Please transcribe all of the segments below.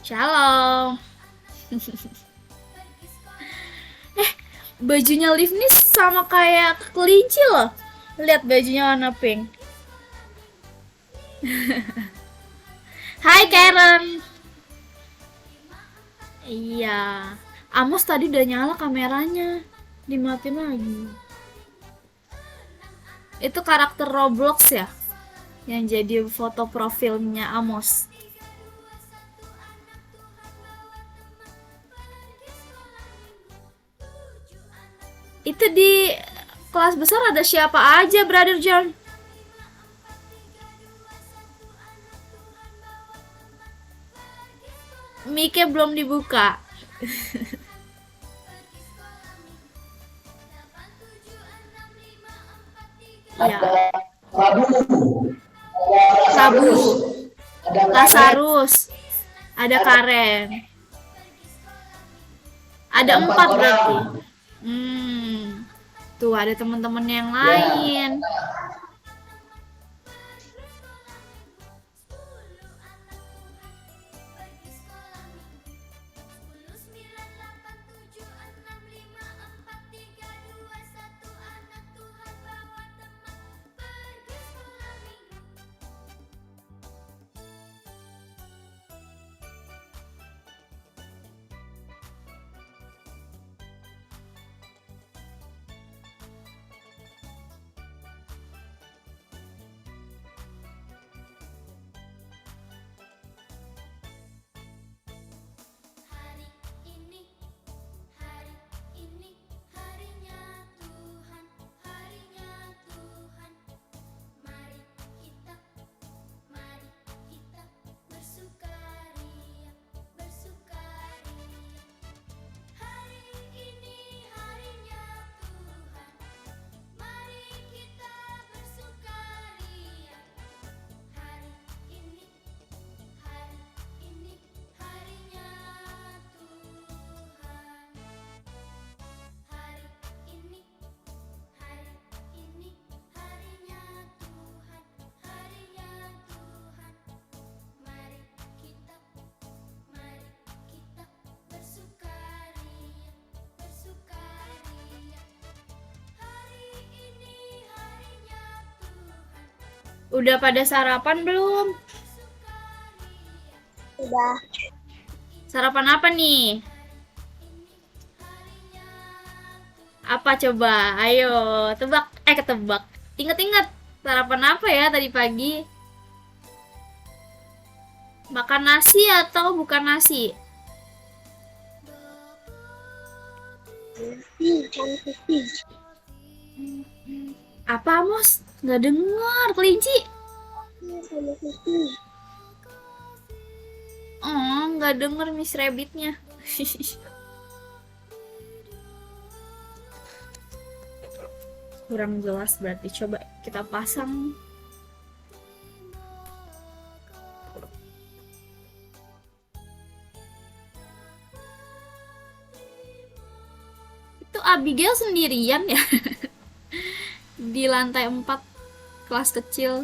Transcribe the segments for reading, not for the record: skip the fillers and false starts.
Shalom. Bajunya Liv nih sama kayak kelinci loh. Lihat bajunya warna pink. Hai Karen. Iya. Amos tadi udah nyala kameranya. Dimatiin lagi. Itu karakter Roblox ya? Yang jadi foto profilnya Amos. Itu di kelas besar ada siapa aja, Brother John? Mic-nya belum dibuka. Ya, Ada Rabu, ada Prabu, Lazarus, ada Karet, Lazarus, ada ada Karen. Ada ada empat 4 berarti. orang. Hmm. Tuh ada teman-teman yang Ya, lain. Udah pada sarapan belum? Udah. Sarapan apa nih? Apa coba? Ayo, tebak. Ketebak. Ingat-ingat sarapan apa ya tadi pagi? Makan nasi atau bukan nasi? Kan pipi. Apa, Amos? Nggak dengar, kelinci. Sama pipi. Oh, nggak denger Miss Rabbitnya. Kurang jelas berarti. Coba kita pasang. Itu Abigail sendirian ya? Di lantai 4 kelas kecil.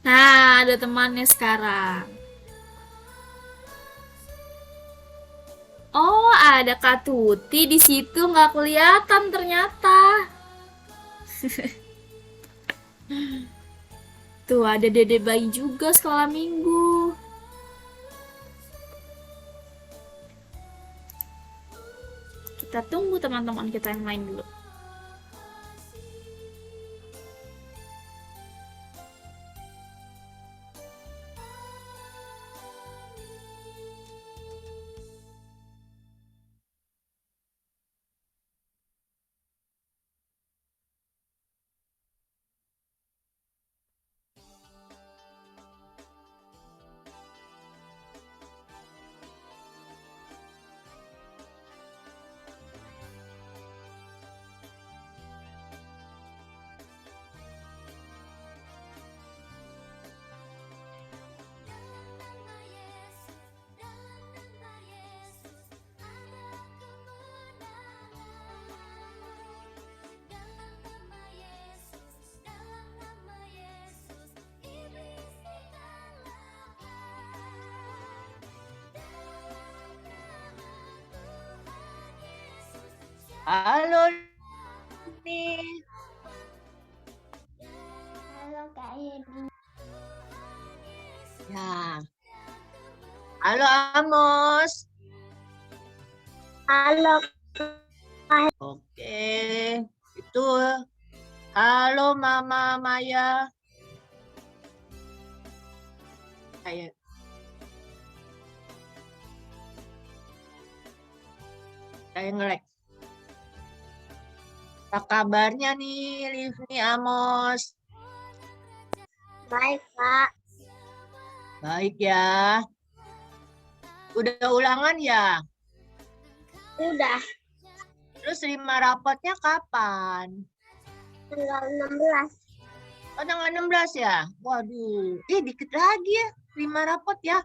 Nah, ada temannya sekarang. Oh, ada Kak Tuti di situ nggak kelihatan ternyata. Tuh, ada Dede Bayi juga sekolah minggu. Kita tunggu teman-teman kita yang lain dulu. Halo nih. Halo Kak Hedi. Ya. Halo Amos. Halo. Oke. Itu. Halo Mama Maya. Ayo. Saya nge-lag. Apa kabarnya nih, Livni Amos? Baik Kak. Baik ya. Udah ulangan ya? Udah. Terus 5 rapotnya kapan? Tanggal 16. Oh, tanggal 16 ya? Waduh, dikit lagi ya. 5 rapot ya.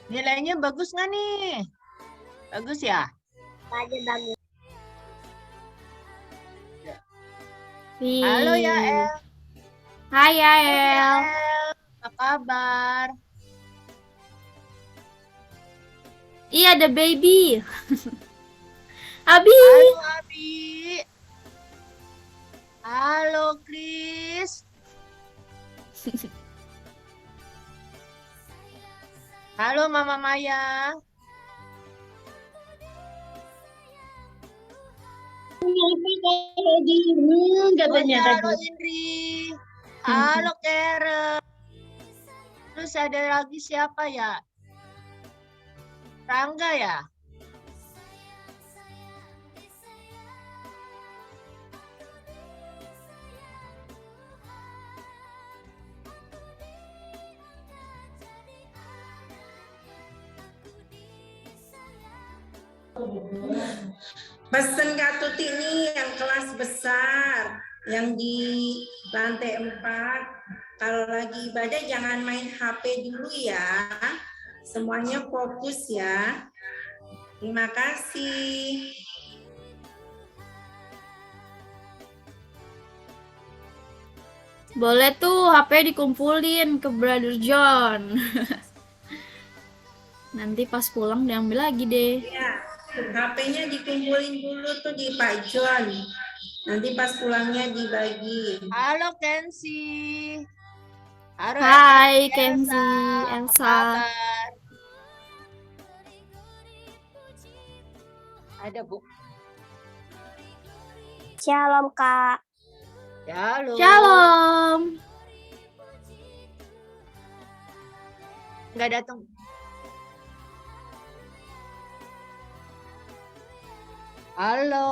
Nilainya bagus nggak nih? Bagus ya? Aja bagus. Wih. Halo ya El. Hai ya Halo ya El. El. Apa kabar? Iya ada baby. Abi. Halo Abi. Halo Chris. Halo Mama Maya. Katanya Halo Indri. Halo Karen. Terus ada lagi siapa ya? Rangga ya? Pesen Kak Tuti nih yang kelas besar, yang di lantai 4. Kalau lagi ibadah jangan main HP dulu ya. Semuanya fokus ya. Terima kasih. Boleh tuh HP dikumpulin ke Brother John. Nanti pas pulang diambil lagi deh. Ya, HP-nya dikumpulin dulu tuh di Pak John. Nanti pas pulangnya dibagi. Halo Kenzi. Halo Hai Elsa. Kenzi, Apa Elsa. kabar? Ada Bu. Shalom Kak. Halo. Shalom. Nggak datang. Halo.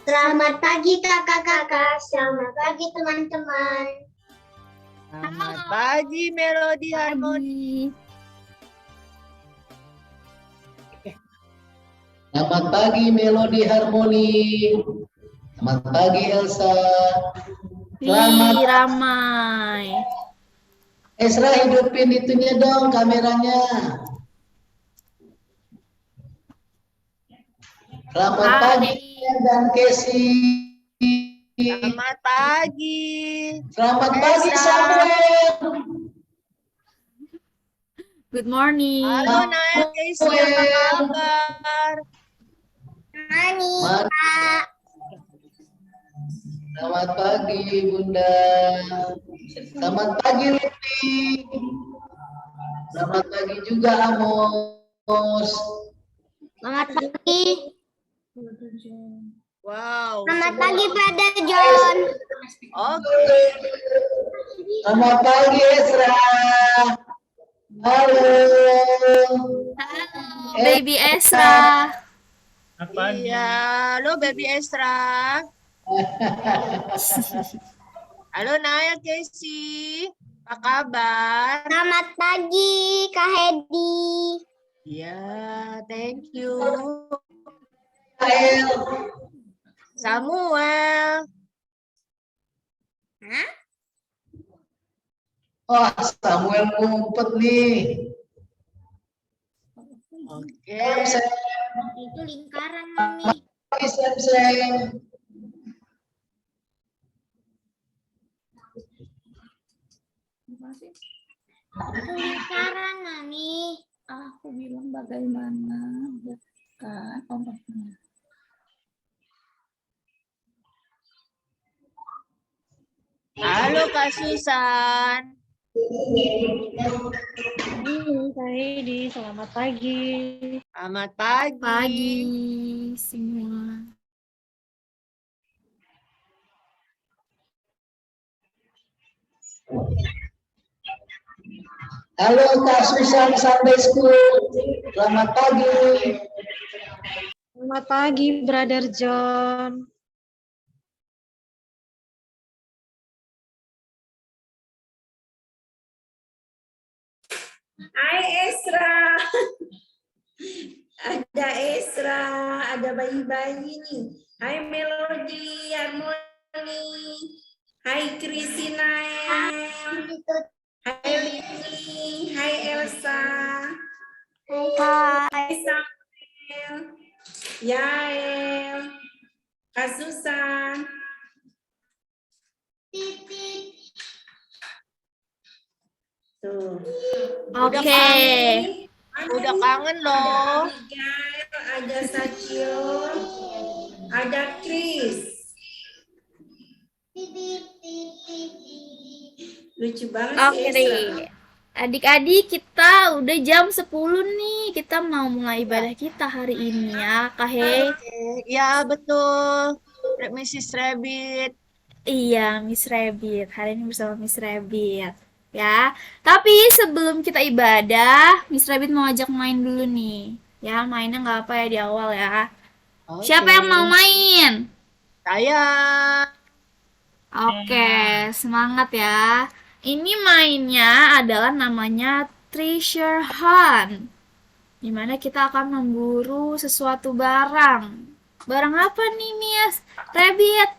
Selamat pagi kakak-kakak. Selamat pagi teman-teman. Selamat pagi Melodi Harmoni. Pagi. Selamat pagi Melodi Harmoni. Selamat pagi Elsa. Selamat. Wih, ramai. Esra hidupin itunya dong kameranya. Selamat Hai. pagi dan Casey. Selamat pagi. Selamat pagi Elsa. Samuel. Good morning. Halo Nael Casey, apa kabar? Mani. Kak. Selamat pagi Bunda. Selamat pagi Lili. Selamat pagi juga Amos. Selamat pagi. Wow. Selamat pagi Brother John. Oke. Selamat pagi Esra. Halo. Baby Esra. Iya, halo Baby Esra. Halo Naya Casey, apa kabar? Selamat pagi Kak Hedi. Iya, thank you. Samuel. Samuel. Oh, Samuel ngumpet nih. Oke. Itu lingkaran Mami. Sam. apa sih? Lingkaran, Mami. Aku bilang bagaimana, bukan ombaknya. Halo Kak Susan. Kak Heidi, selamat pagi. Selamat pagi. Pagi semua. Halo Kak Susan Sunday School. Selamat pagi. Selamat pagi, Brother John. Hai Esra. Ada Esra, ada bayi-bayi nih. Hai Melody, Harmony. Hai Krisinael. Hai Lili, hai Elsa. Hai Samuel. Yael. Kak Susan. Tuh. Oke. Udah kangen loh. Ada Abigail, ada Sacio, ada Chris. Lucu banget sih Oke Esra. deh. Adik-adik, kita udah jam 10 nih. Kita mau mulai ibadah kita hari ini ya, Kak He. Ya betul. Mrs. Rabbit. Iya, Miss Rabbit. Hari ini bersama Miss Rabbit. Ya, tapi sebelum kita ibadah, Miss Rabbit mau ajak main dulu nih. Ya, mainnya nggak apa ya di awal ya. Siapa yang mau main? Saya. Oke, semangat ya. Ini mainnya adalah namanya Treasure Hunt. Dimana kita akan memburu sesuatu barang. Barang apa nih, Miss Rabbit?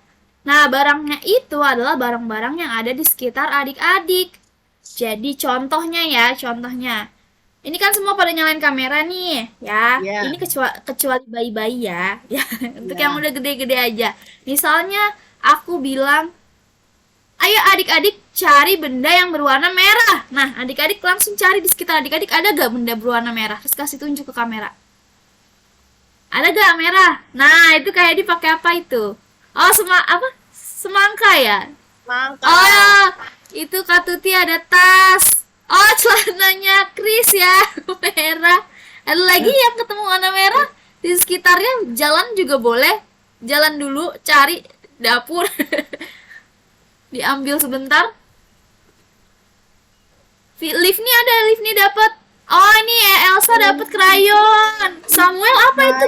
Nah, barangnya itu adalah barang-barang yang ada di sekitar adik-adik. Jadi contohnya ya, contohnya. Ini kan semua pada nyalain kamera nih, ya. Iya. Ini kecuali bayi-bayi ya. Ya, untuk Iya. yang udah gede-gede aja. Misalnya aku bilang, ayo adik-adik cari benda yang berwarna merah. Nah, adik-adik langsung cari di sekitar adik-adik ada gak benda berwarna merah? Terus kasih tunjuk ke kamera. Ada gak merah? Nah, itu kayak dipakai apa itu? Oh, semangka ya? Mangka. Oh, itu Kak Tuti ada tas. Oh, celananya Chris ya, merah. Ada lagi yang ketemu warna merah? Di sekitarnya jalan juga boleh. Jalan dulu, cari dapur. Diambil sebentar. Lift nih ada, lift nih dapat. Oh, ini ya Elsa dapat krayon. Samuel apa itu?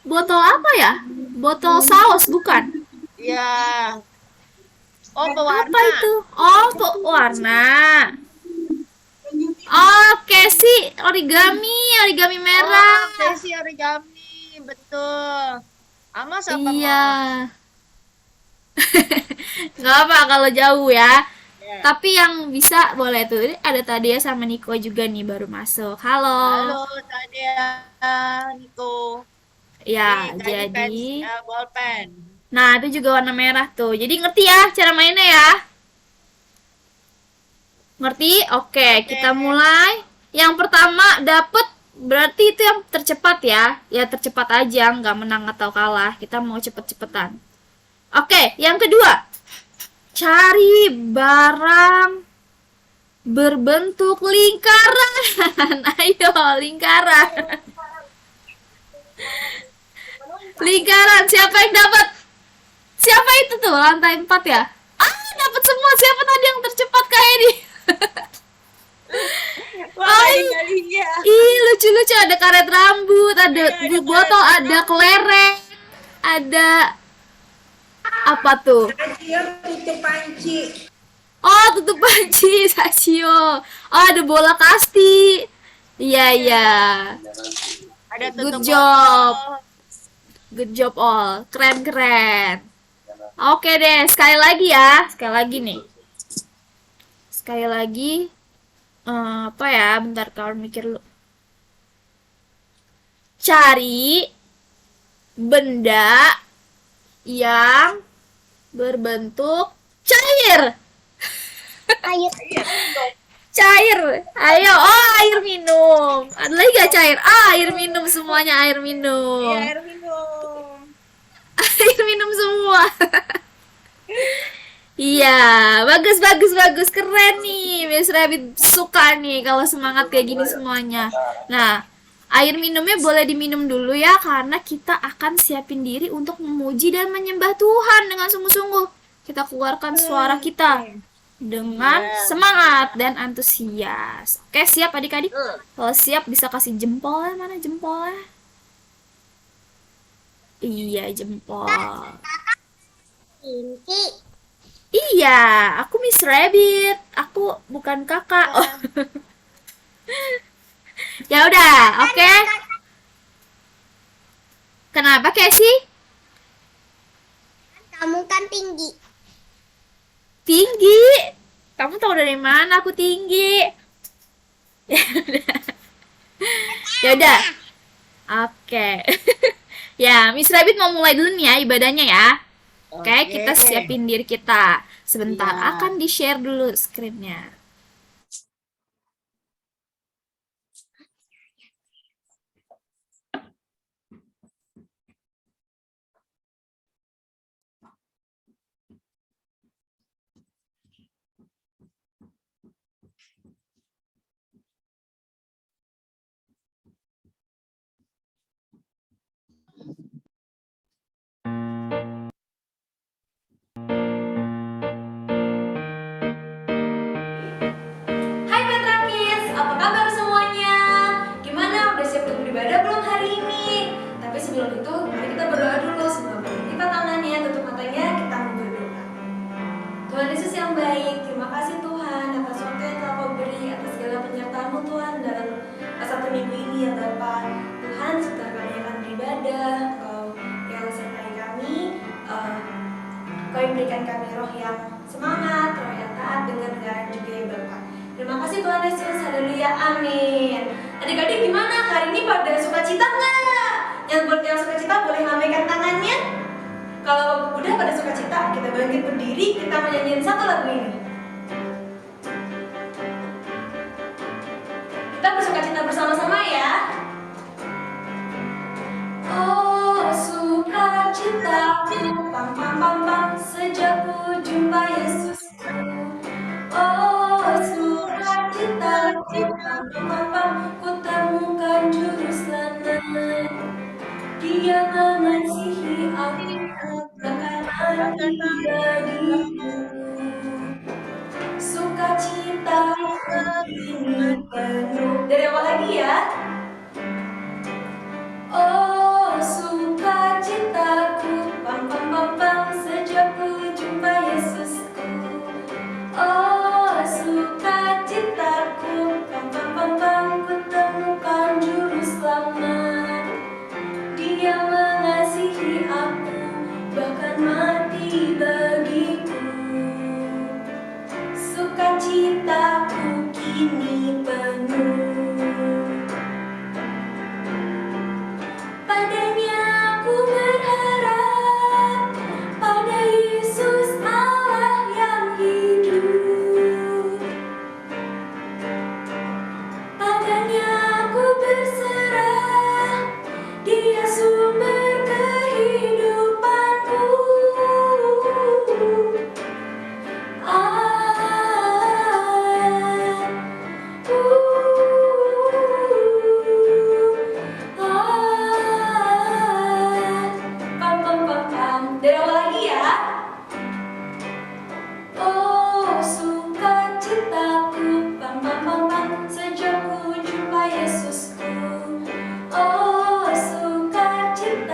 Botol apa ya? Botol saus bukan? Iya. Oh, pewarna. Apa itu? Oh, warna. Oke sih, origami merah. Oh, sesi origami, betul. Ama siapa Iya. Nggak apa kalau jauh ya. Ya. Tapi yang bisa boleh tuh. Ini ada Tadia sama Niko juga nih baru masuk. Halo. Halo, Tadia, Niko. Ya, Ini tadi jadi bolpen. nah, itu juga warna merah tuh. Jadi ngerti ya cara mainnya ya? Ngerti? Oke, kita mulai. Yang pertama dapet berarti itu yang tercepat ya. Ya tercepat aja, nggak menang atau kalah. Kita mau cepet-cepetan. Oke, yang kedua. Cari barang berbentuk lingkaran. Ayo, lingkaran. Lingkaran, siapa yang dapat? Siapa itu tuh? Lantai 4 ya? Ah, dapat semua. Siapa tadi yang tercepat kayak ini? Wah, kali-kalinya. Ih, lucu-lucu. Ada karet rambut, ada botol, ada kelereng, ada apa tuh? Sacio tutup panci. Oh, tutup panci, Sasio. Oh, ada bola kasti. Iya, iya. Ada Good tutup job. botol. Good job all. Keren-keren. Oke deh, sekali lagi ya. Sekali lagi nih. Sekali lagi. Apa ya? Bentar, kalau mikir dulu. Cari benda yang berbentuk cair. Ayo. Cair. Ayo, oh air minum. Ada lagi gak cair? Air minum semuanya air minum. Iya, air minum. Air minum semua. Iya, bagus bagus bagus, keren nih. Miss Rabbit suka nih kalau semangat kayak gini semuanya. Nah, air minumnya boleh diminum dulu ya karena kita akan siapin diri untuk memuji dan menyembah Tuhan dengan sungguh-sungguh. Kita keluarkan suara kita dengan semangat dan antusias. Oke, siap adik-adik? Kalau siap bisa kasih jempolnya, mana jempolnya? Iya, jempol. Inti. Iya, aku Miss Rabbit. Aku bukan kakak. Oh. Ya udah, oke. Kenapa Casey? Kamu kan tinggi. Tinggi. Kamu tahu dari mana aku tinggi? Ya udah. Oke. Ya, Miss Rabbit mau mulai dulu nih ya ibadahnya ya. Oke, kita siapin diri kita. Sebentar, Iya. akan di-share dulu screen-nya. Hai Petra Kids, apa kabar semuanya? Gimana? Udah siap untuk beribadah belum hari ini? Tapi sebelum itu, mari kita berdoa dulu sebelum lipat tangannya, tutup matanya, kita mau berdoa. Tuhan Yesus yang baik, terima kasih Tuhan atas waktu yang telah kau beri, atas segala penyertaan-Mu Tuhan dalam satu minggu ini ya Bapa. Tuhan, setelah kami akan beribadah, Kau yang sertai kami, Kau yang berikan kami roh yang semangat, roh yang taat, dengar juga ya Bapak. Terima kasih Tuhan Yesus, haleluya, amin. Adik-adik gimana? Hari ini pada sukacita nggak? Yang sukacita boleh lambaikan tangannya. Kalau udah pada sukacita, kita bangkit berdiri, kita menyanyiin satu lagu ini. Kita bersukacita bersama-sama ya. Oh sukacitaku, pam pam pam pam, sejak ku jumpa Yesusku. Oh sukacitaku, pam pam pam pam, ku temukan juru selamat. Dia mengasihi aku, bahkan mati bagiku. Sukacita ini penuh. Dari awal lagi ya. Oh sukacitaku, pam pam pam pam, sejak ku jumpa Yesusku. Oh sukacitaku, pam pam pam pam, ku temukan juru selamat. Dia mengasihi aku, bahkan mati bagiku. Sukacitaku kini penuh. Padanya aku berharap, pada Yesus Allah yang hidup. Padanya aku berserah, Dia sumber kehidupanku. Pam pam pam pam. Dari awal lagi ya. Oh sukacitaku, pam pam pam pam, sejak ku jumpa Yesusku. Oh sukacitaku,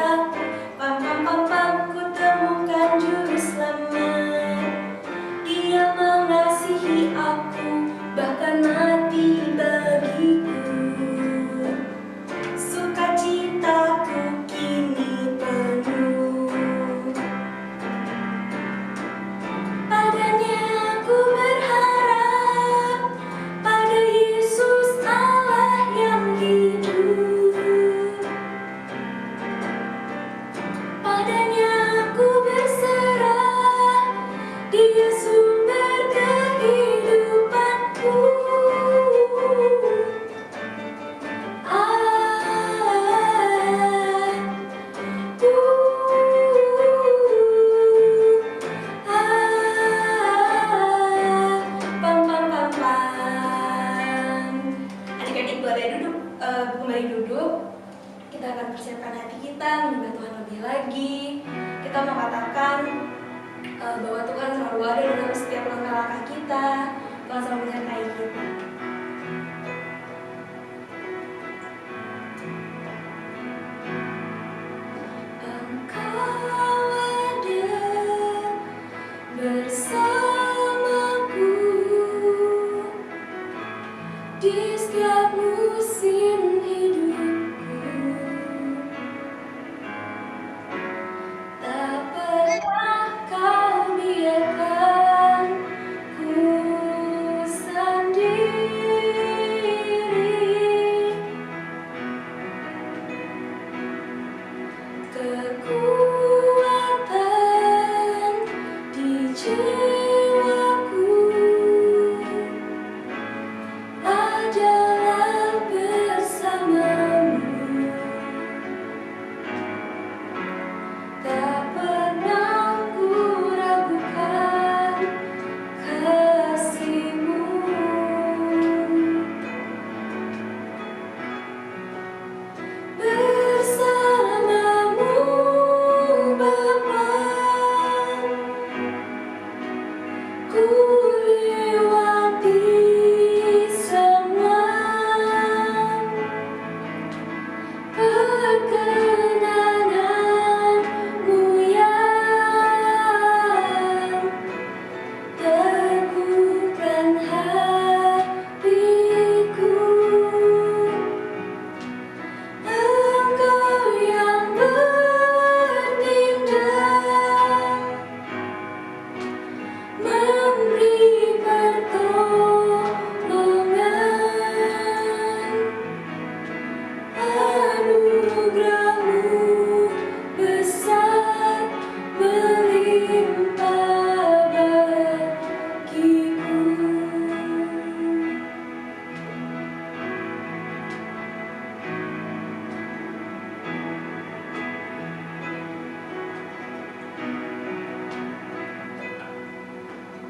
kembali duduk, kita akan persiapkan hati kita menyembah Tuhan lebih lagi. Kita mengatakan bahwa Tuhan selalu ada dalam setiap langkah-langkah kita. Tuhan selalu menyertai kita. Engkau ada bersamaku di setiap musim hidupku. Tak pernah kau biarkan ku sendiri. Kekuatan di jiwaku adalah bersamamu. Tak pernah ku ragukan kasih-Mu. Bersamamu Bapa, ku lewati semua perkenananmu yang teguhkan hatiku. Engkau yang bertindak, memberi pertolongan. Anugerah-Mu besar melimpah bagiku.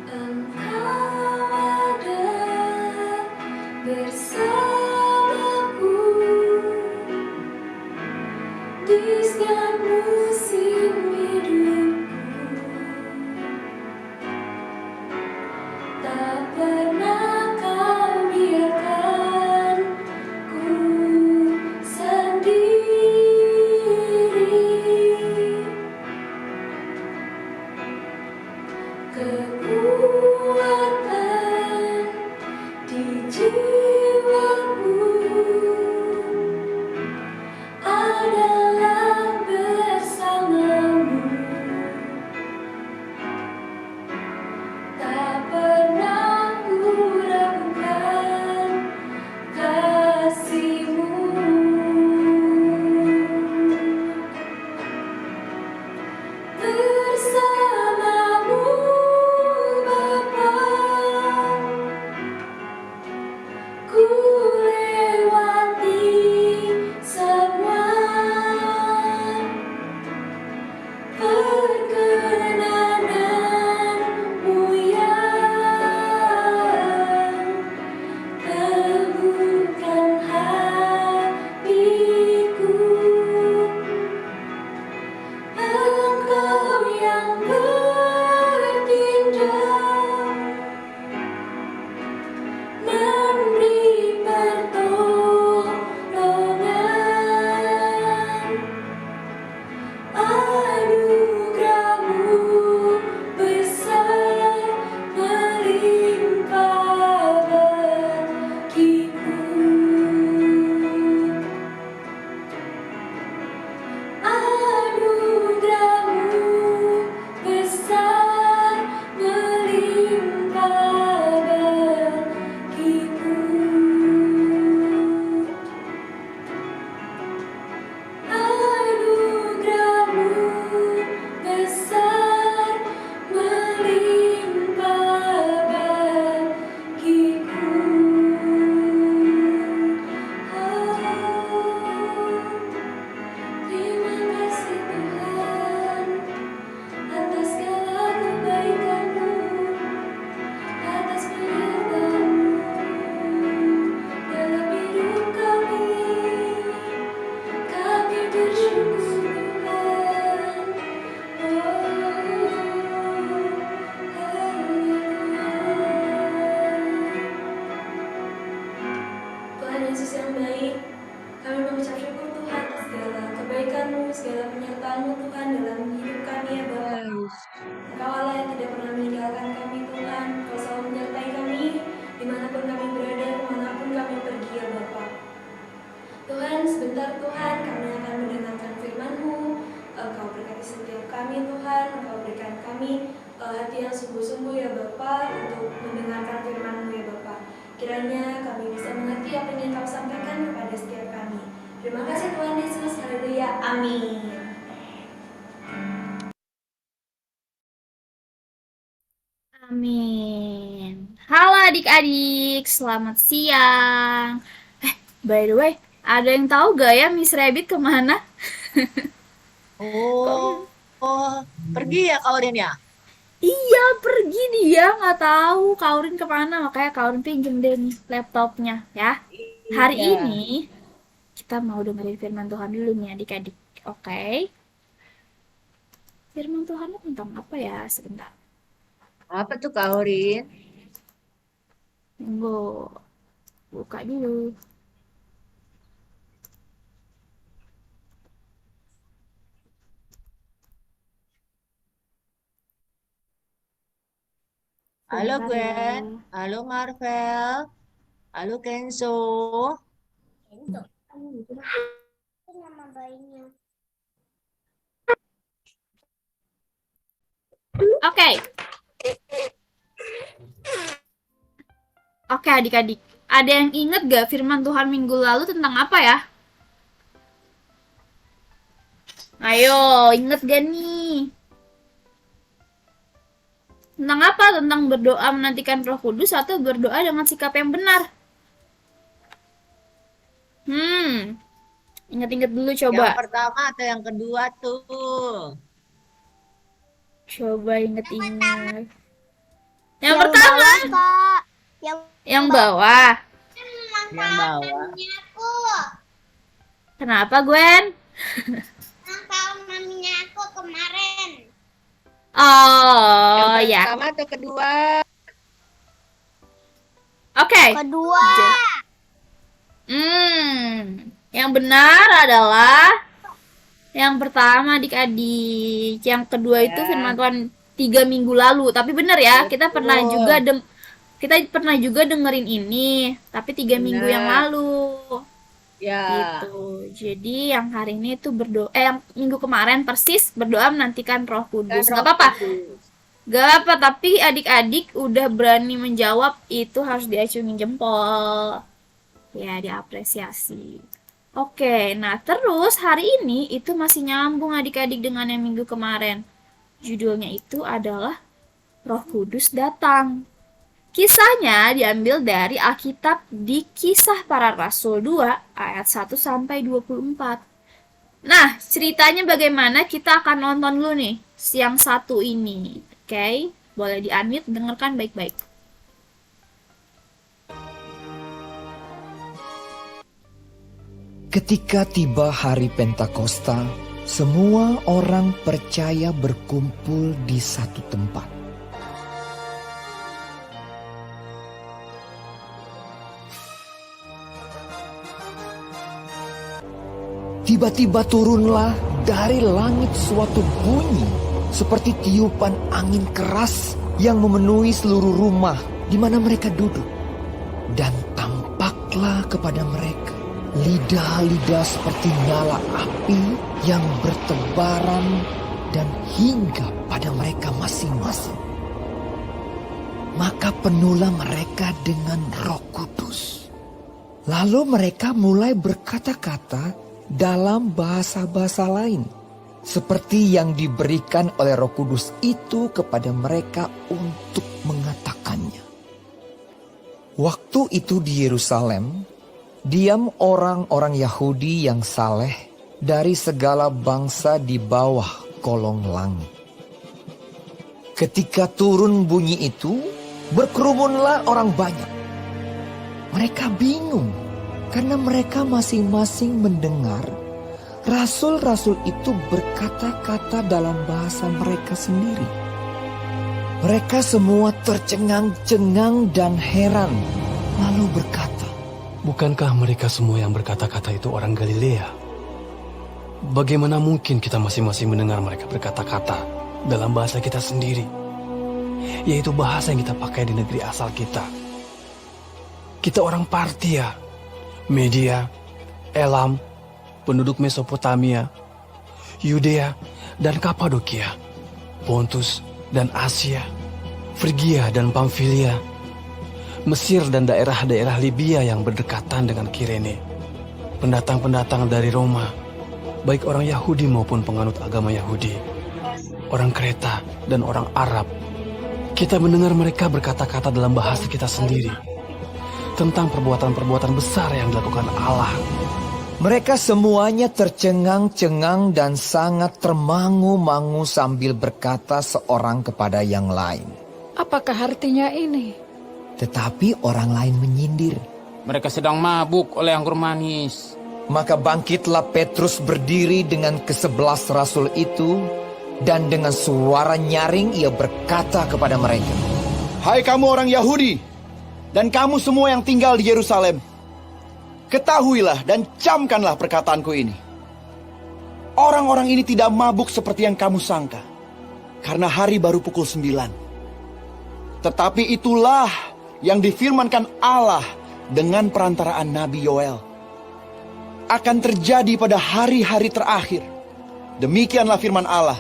Engkau ada bersamaku di setiap musim hidupku. Tak pernah kau biarkan ku sendiri. Kekuatan di jiwaku adalah yang baik. Kami mengucap syukur Tuhan atas segala kebaikan-Mu, segala penyertaan-Mu Tuhan dalam hidup kami ya Bapa. Engkau Allah yang tidak pernah meninggalkan kami Tuhan. Kau selalu menyertai kami dimanapun kami berada, kemanapun kami pergi ya Bapa. Tuhan, sebentar Tuhan, kami akan mendengarkan firman-Mu. Engkau berkati setiap kami Tuhan, Engkau berikan kami hati yang sungguh-sungguh ya Bapa untuk mendengarkan firman-Mu ya Bapa. Kiranya kami bisa mengerti apa yang Kau sampaikan kepada setiap kami. Terima kasih Tuhan Yesus, haleluya, amin. Amin. Halo adik-adik, selamat siang. By the way, ada yang tahu gak ya Miss Rabbit kemana? Pergi ya Kaurin ya? Iya, pergi dia, nggak tahu Kaurin kemana, makanya Kaurin pinjem deh nih laptopnya ya. Hari Iya. ini kita mau dengerin firman Tuhan dulu nih adik-adik, oke? Firman Tuhan tentang apa ya? Sebentar, Apa tuh Kaurin? tunggu, buka dulu. Halo Sebentar Gwen, ya. halo Marvel, halo Kenzo. Nama bayinya. Oke. Oke adik-adik, ada yang inget gak firman Tuhan minggu lalu tentang apa ya? Ayo, inget gak nih? Tentang apa? Tentang berdoa menantikan Roh Kudus atau berdoa dengan sikap yang benar? Ingat-ingat dulu coba. Yang pertama atau yang kedua tuh? Coba inget-inget. Yang pertama, Kak. yang bawah. Yang bawah. Aku. Kenapa, Gwen? Ulang tahun maminya aku kemarin. Oh, Yang ya. pertama atau kedua? Oke. Kedua. Yang benar adalah yang pertama adik-adik. Yang kedua itu Ya. firman Tuhan 3 minggu lalu. Tapi benar ya, kita pernah Betul. juga dengerin ini, tapi 3 minggu yang Benar. lalu. Ya. Gitu. Jadi yang hari ini itu berdoa, yang minggu kemarin persis berdoa menantikan Roh Kudus. Kan Nggak apa-apa. Kudus. Gak apa, tapi adik-adik udah berani menjawab itu harus diacungin jempol. Ya, diapresiasi. Oke, nah terus hari ini itu masih nyambung adik-adik dengan yang minggu kemarin. Judulnya itu adalah Roh Kudus datang. Kisahnya diambil dari Alkitab di Kisah Para Rasul 2 ayat 1 sampai 24. Nah, ceritanya bagaimana kita akan nonton dulu nih siang satu ini. Oke, boleh di-unmute, dengarkan baik-baik. Ketika tiba hari Pentakosta, semua orang percaya berkumpul di satu tempat. Tiba-tiba turunlah dari langit suatu bunyi seperti tiupan angin keras yang memenuhi seluruh rumah di mana mereka duduk. Dan tampaklah kepada mereka lidah-lidah seperti nyala api yang bertebaran dan hingga pada mereka masing-masing. Maka penuhlah mereka dengan Roh Kudus. Lalu mereka mulai berkata-kata dalam bahasa-bahasa lain, seperti yang diberikan oleh Roh Kudus itu kepada mereka untuk mengatakannya. Waktu itu di Yerusalem, diam orang-orang Yahudi yang saleh dari segala bangsa di bawah kolong langit. Ketika turun bunyi itu, berkerumunlah orang banyak. Mereka bingung karena mereka masing-masing mendengar rasul-rasul itu berkata-kata dalam bahasa mereka sendiri. Mereka semua tercengang-cengang dan heran, lalu berkata, Bukankah mereka semua yang berkata-kata itu orang Galilea? Bagaimana mungkin kita masing-masing mendengar mereka berkata-kata dalam bahasa kita sendiri, yaitu bahasa yang kita pakai di negeri asal kita? Kita orang Partia, Media, Elam, penduduk Mesopotamia, Yudea dan Kapadokia, Pontus dan Asia, Frigia dan Pamfilia, Mesir dan daerah-daerah Libya yang berdekatan dengan Kirene, pendatang-pendatang dari Roma, baik orang Yahudi maupun penganut agama Yahudi, orang Kreta dan orang Arab. Kita mendengar mereka berkata-kata dalam bahasa kita sendiri tentang perbuatan-perbuatan besar yang dilakukan Allah. Mereka semuanya tercengang-cengang dan sangat termangu-mangu sambil berkata seorang kepada yang lain. Apakah artinya ini? Tetapi orang lain menyindir. Mereka sedang mabuk oleh anggur manis. Maka bangkitlah Petrus berdiri dengan ke-11 rasul itu, dan dengan suara nyaring ia berkata kepada mereka, "Hai kamu orang Yahudi, dan kamu semua yang tinggal di Yerusalem, ketahuilah dan camkanlah perkataanku ini. Orang-orang ini tidak mabuk seperti yang kamu sangka, karena hari baru pukul 9. Tetapi itulah yang difirmankan Allah dengan perantaraan Nabi Yoel. Akan terjadi pada hari-hari terakhir. Demikianlah firman Allah,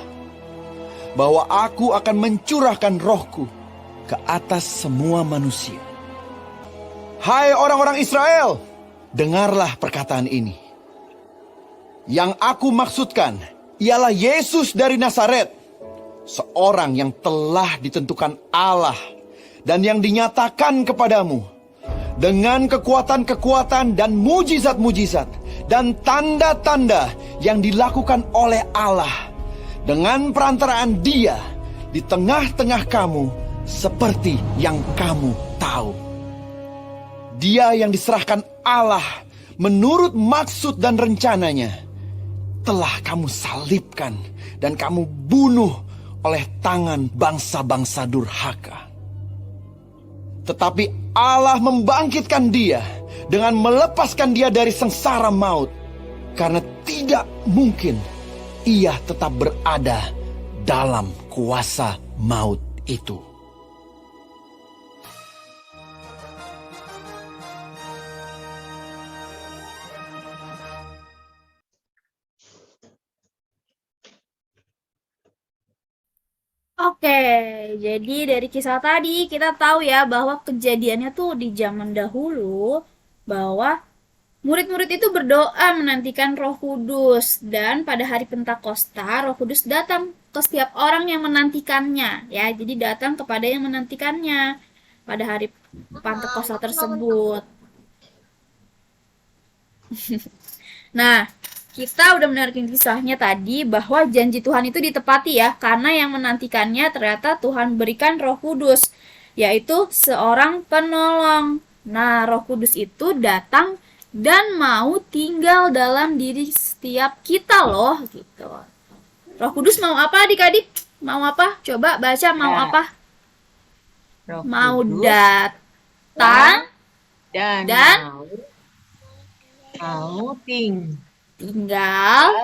bahwa aku akan mencurahkan rohku ke atas semua manusia. Hai orang-orang Israel, dengarlah perkataan ini. Yang aku maksudkan ialah Yesus dari Nazaret, seorang yang telah ditentukan Allah dan yang dinyatakan kepadamu dengan kekuatan-kekuatan dan mujizat-mujizat dan tanda-tanda yang dilakukan oleh Allah dengan perantaraan Dia di tengah-tengah kamu, seperti yang kamu tahu. Dia yang diserahkan Allah menurut maksud dan rencananya telah kamu salibkan dan kamu bunuh oleh tangan bangsa-bangsa durhaka. Tetapi Allah membangkitkan dia dengan melepaskan dia dari sengsara maut, karena tidak mungkin ia tetap berada dalam kuasa maut itu. Oke, jadi dari kisah tadi kita tahu ya bahwa kejadiannya tuh di zaman dahulu bahwa murid-murid itu berdoa menantikan Roh Kudus, dan pada hari Pentakosta Roh Kudus datang ke setiap orang yang menantikannya ya. Jadi datang kepada yang menantikannya pada hari Pentakosta tersebut. Nah, kita udah mendengarkan kisahnya tadi bahwa janji Tuhan itu ditepati ya, karena yang menantikannya ternyata Tuhan berikan Roh Kudus, yaitu seorang penolong. Nah, Roh Kudus itu datang dan mau tinggal dalam diri setiap kita loh, gitu. Roh Kudus mau apa adik-adik? Mau apa? Coba baca, mau apa? Roh Mau Kudus datang dan mau tinggal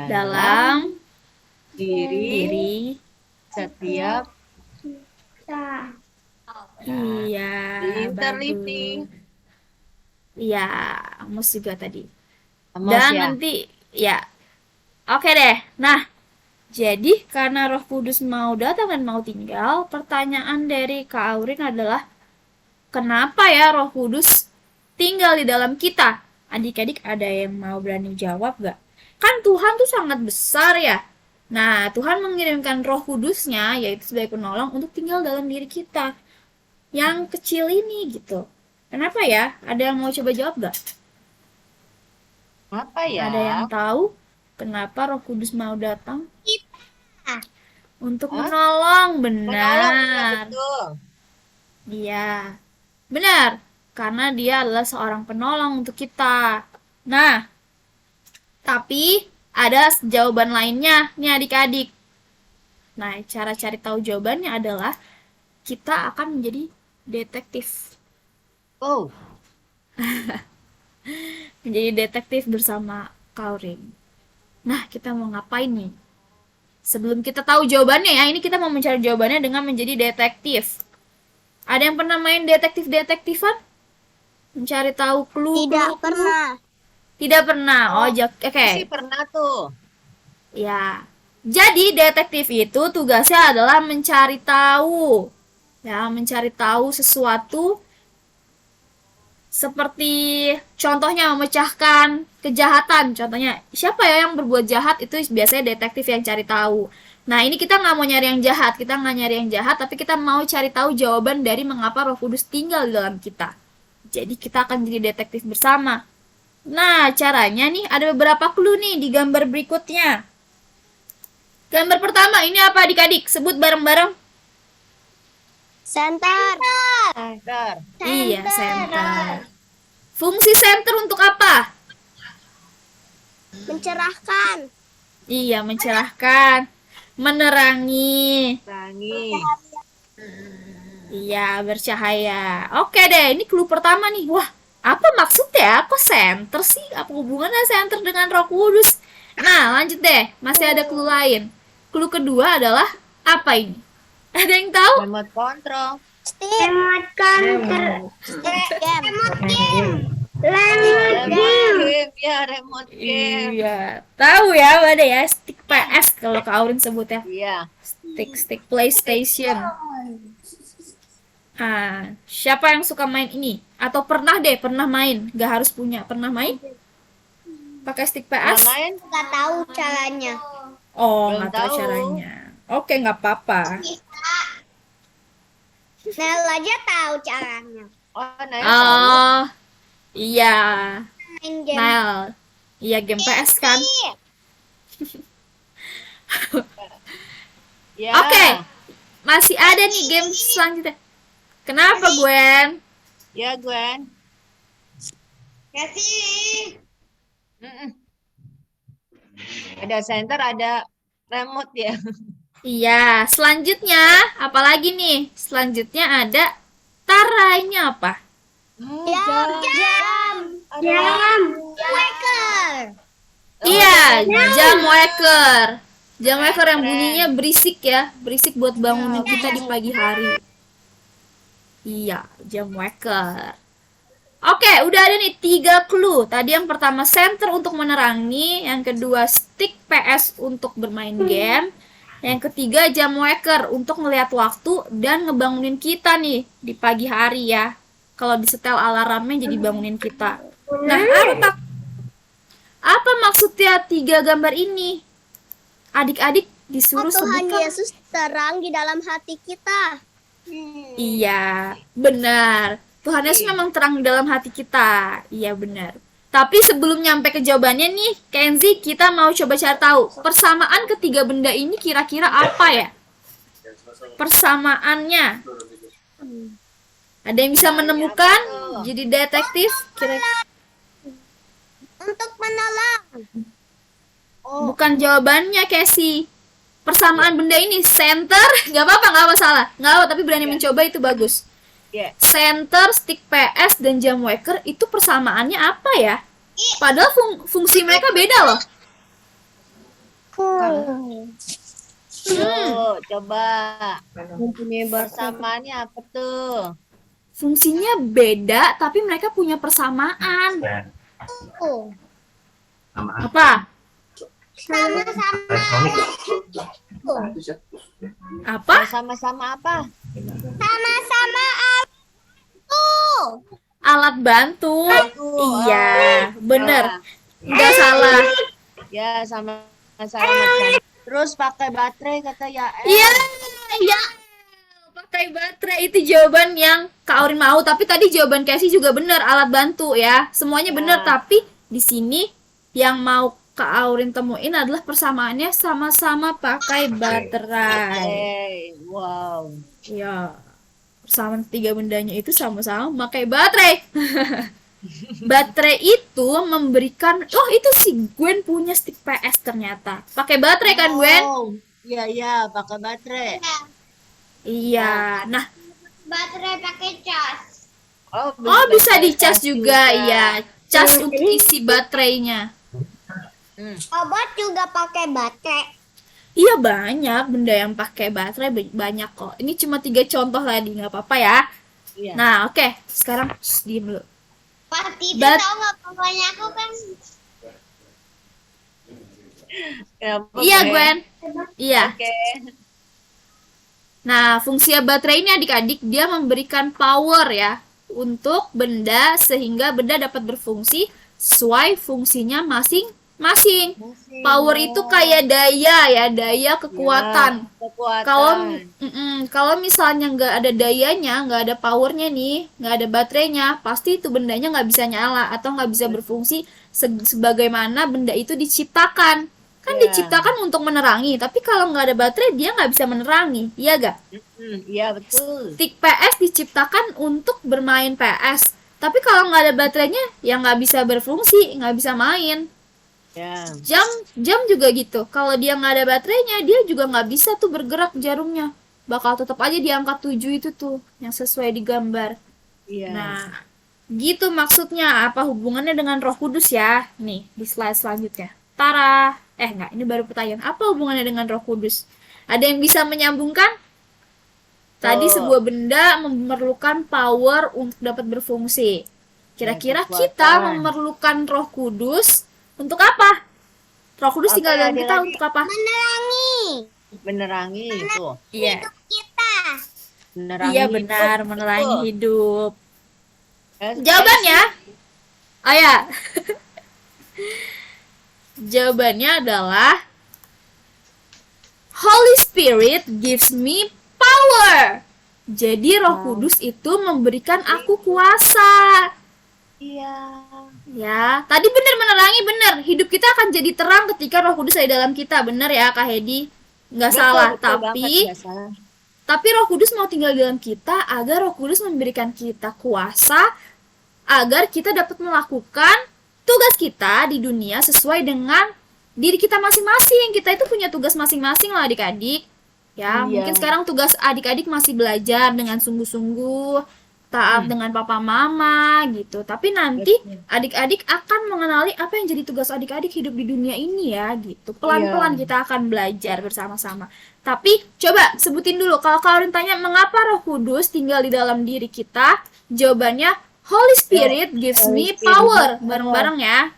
dalam diri setiap iya, Pintar, bagus. Livi. Iya, Amos juga tadi. Amos Dan ya. nanti ya. Oke deh. Nah, jadi karena Roh Kudus mau datang dan mau tinggal, pertanyaan dari Kak Aurin adalah kenapa ya Roh Kudus tinggal di dalam kita? Adik-adik ada yang mau berani jawab gak? Kan Tuhan tuh sangat besar ya. Nah, Tuhan mengirimkan Roh Kudusnya, yaitu sebagai penolong, untuk tinggal dalam diri kita yang kecil ini gitu. Kenapa ya? Ada yang mau coba jawab gak? Apa ya? Ada yang tahu kenapa Roh Kudus mau datang? Untuk menolong, benar. Betul. Iya, benar. Karena dia adalah seorang penolong untuk kita. Nah, tapi ada jawaban lainnya nih adik-adik. Nah, cara cari tahu jawabannya adalah kita akan menjadi detektif. Oh, Menjadi detektif bersama Kaurin. Nah, kita mau ngapain nih? Sebelum kita tahu jawabannya ya, ini kita mau mencari jawabannya dengan menjadi detektif. Ada yang pernah main detektif-detektifan? Mencari tahu clue. Tidak pernah. Tidak pernah. Oh, oke. Sih pernah tuh. Ya. Jadi detektif itu tugasnya adalah mencari tahu. Ya, mencari tahu sesuatu seperti contohnya memecahkan kejahatan. Contohnya, siapa ya yang berbuat jahat, itu biasanya detektif yang cari tahu. Nah, ini kita nggak mau nyari yang jahat. Kita nggak nyari yang jahat, tapi kita mau cari tahu jawaban dari mengapa Roh Kudus tinggal di dalam kita. Jadi kita akan jadi detektif bersama. Nah, caranya nih ada beberapa clue nih di gambar berikutnya. Gambar pertama, ini apa adik-adik? Sebut bareng-bareng. Center. Center. Iya, center. Fungsi center untuk apa? Mencerahkan. Iya, mencerahkan, menerangi. Rangi. Iya, bercahaya. Oke deh, ini clue pertama nih. Wah, apa maksudnya? Kok center sih? Apa hubungannya center dengan Roh Kudus? Nah, lanjut deh. Masih ada clue lain. Clue kedua adalah apa ini? Ada yang tahu? Remote control. Remote control. Remote game. Remote game. Ya, remote game. Iya, tahu ya, ada ya, stick PS kalau Kak Aurin sebutnya. Iya. Stick PlayStation. Ah, siapa yang suka main ini? Atau pernah main? Gak harus punya, pernah main? Pakai stick PS? Main? Nggak tahu caranya. Oh, Belum nggak tahu tahu. caranya. Oke, nggak apa-apa. Nel aja tahu caranya. Oh, nah, Oh, iya. Main game. Nel. Iya, game PS kan? ya. Oke. Masih ada nih game selanjutnya. Kenapa, Gwen? Ya, Gwen. Kasih. Mm-mm. Ada center, ada remote ya. Iya, selanjutnya apalagi nih? Selanjutnya ada tarainya apa? Jam. Waker. Iya, jam waker. Jam waker yang bunyinya berisik ya, berisik buat bangunin kita di pagi hari. Iya, jam waker. Oke, udah ada nih 3 clue. Tadi yang pertama center untuk menerangi, yang kedua stick PS untuk bermain game, yang ketiga jam waker untuk ngelihat waktu dan ngebangunin kita nih di pagi hari ya. Kalau disetel alarmnya jadi bangunin kita. Nah, apa maksudnya 3 gambar ini? Adik-adik disuruh Tuhan sebutkan. Yesus terang di dalam hati kita. Iya, benar. Tuhan Yesus memang terang di dalam hati kita. Iya, benar. Tapi sebelum nyampe ke jawabannya nih, Kenzi, kita mau coba cari tahu persamaan ketiga benda ini kira-kira apa ya? Persamaannya. Ada yang bisa menemukan? Jadi detektif kira-kira. Untuk menolong. Bukan jawabannya, Casey. Persamaan benda ini center, nggak apa-apa, nggak masalah. Nggak apa, tapi berani mencoba itu bagus. Ya. Center, stick PS, dan jam waker itu persamaannya apa ya? Padahal fungsi mereka beda loh. Tuh, coba. Persamaannya apa tuh? Fungsinya beda, tapi mereka punya persamaan. Apa? Sama-sama. Apa? Sama-sama apa? Sama-sama Alat bantu. Iya, bener. Nggak salah. Ya, sama-sama. Terus pakai baterai kata ya. Iya, iya. Pakai baterai itu jawaban yang Kak Aurin mau, tapi tadi jawaban Casey juga bener, alat bantu ya. Semuanya bener, tapi di sini yang mau Kak Aurin temuin adalah persamaannya sama-sama pakai baterai. Wow. Ya, persamaan 3 bendanya itu sama-sama pakai baterai. Baterai itu memberikan, oh itu si Gwen punya stick PS ternyata. Pakai baterai kan, Gwen? Iya, pakai baterai. Iya. Nah, baterai pakai cas. Oh, bisa dicas juga, juga. ya. Cas untuk isi baterainya. Robot juga pakai baterai. Iya, banyak benda yang pakai baterai, banyak kok. Ini cuma 3 contoh tadi, nggak apa-apa ya. Iya. Nah, oke. Sekarang diem dulu. Pasti itu Bat- tahu nggak pokoknya aku kan Kenapa, Iya, Gwen. Iya. Oke. Nah, fungsi baterai ini adik-adik dia memberikan power ya untuk benda sehingga benda dapat berfungsi sesuai fungsinya masing-masing. Power itu kayak daya ya, daya kekuatan. Kekuatan. Kalau misalnya nggak ada dayanya, nggak ada powernya nih, nggak ada baterainya, pasti itu bendanya nggak bisa nyala atau nggak bisa berfungsi sebagaimana benda itu diciptakan. Kan Ya. diciptakan untuk menerangi, tapi kalau nggak ada baterai dia nggak bisa menerangi, iya gak? Iya betul. Stick PS diciptakan untuk bermain PS, tapi kalau nggak ada baterainya ya nggak bisa berfungsi, nggak bisa main. Ya. Jam juga gitu, kalau dia nggak ada baterainya dia juga nggak bisa tuh bergerak jarumnya, bakal tetap aja di angka 7 itu tuh yang sesuai di gambar. Iya. Nah, gitu maksudnya. Apa hubungannya dengan Roh Kudus ya? Nih, di slide selanjutnya. Tara. Enggak, ini baru pertanyaan. Apa hubungannya dengan Roh Kudus? Ada yang bisa menyambungkan? Tadi sebuah benda memerlukan power untuk dapat berfungsi. Kira-kira kita memerlukan Roh Kudus untuk apa? Roh Kudus Apa tinggal dalam ada kita lagi? untuk apa? menerangi Menerangi itu. Iya. kita. Menerangi Iya hidup. benar, menerangi Betul. hidup. Yes, Jawabannya? Oh ya. Jawabannya adalah Holy Spirit gives me power. Jadi Roh Kudus itu memberikan aku kuasa. Iya. Ya, tadi benar menerangi, benar. Hidup kita akan jadi terang ketika Roh Kudus ada di dalam kita. Benar ya, Kak Hedi? Nggak Betul, salah. betul banget, nggak salah. Tapi Roh Kudus mau tinggal di dalam kita agar Roh Kudus memberikan kita kuasa agar kita dapat melakukan tugas kita di dunia sesuai dengan diri kita masing-masing. Kita itu punya tugas masing-masing lah adik-adik. Ya, Iya. mungkin sekarang tugas adik-adik masih belajar dengan sungguh-sungguh, taat dengan papa mama gitu. Tapi nanti adik-adik akan mengenali apa yang jadi tugas adik-adik hidup di dunia ini ya gitu. Pelan-pelan Iya. kita akan belajar bersama-sama. Tapi coba sebutin dulu, kalau Kaurin tanya mengapa Roh Kudus tinggal di dalam diri kita, jawabannya Holy Spirit gives me power. Bareng-bareng ya.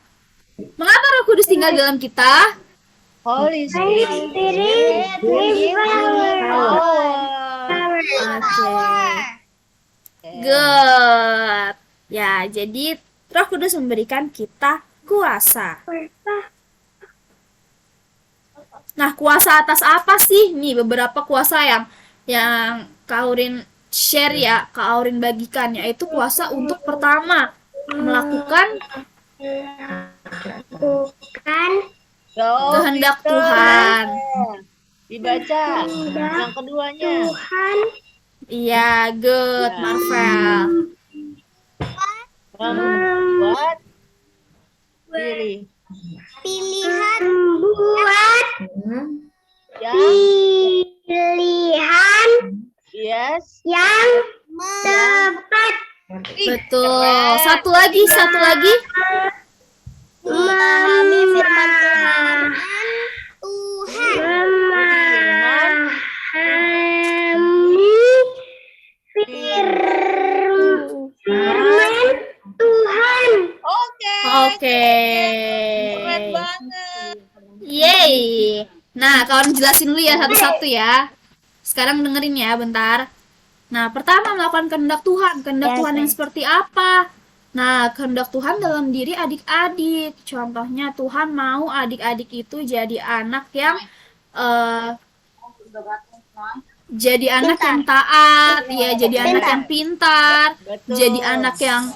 Mengapa Roh Kudus tinggal di dalam kita? Holy Spirit. Oke. Good. Ya, jadi Roh Kudus memberikan kita kuasa. Nah, kuasa atas apa sih? Nih beberapa kuasa yang Kaurin share ya, Kaurin bagikan, yaitu kuasa untuk pertama melakukan kehendak Tuhan. Dibaca. Yang keduanya. Iya, good, Marvel. Membuat diri. Pilihan buat Pilihan. Yes. yang tepat. Betul. Satu lagi. Memahami firman Tuhan. Firman Tuhan. Oke. Keren banget. Yeay. Nah, kawan jelasin dulu ya satu-satu ya. Sekarang dengerin ya bentar. Nah, pertama melakukan kehendak Tuhan. Kehendak Tuhan yang seperti apa? Nah, kehendak Tuhan dalam diri adik-adik. Contohnya Tuhan mau adik-adik itu jadi anak yang taat, ya, jadi anak yang pintar, jadi anak yang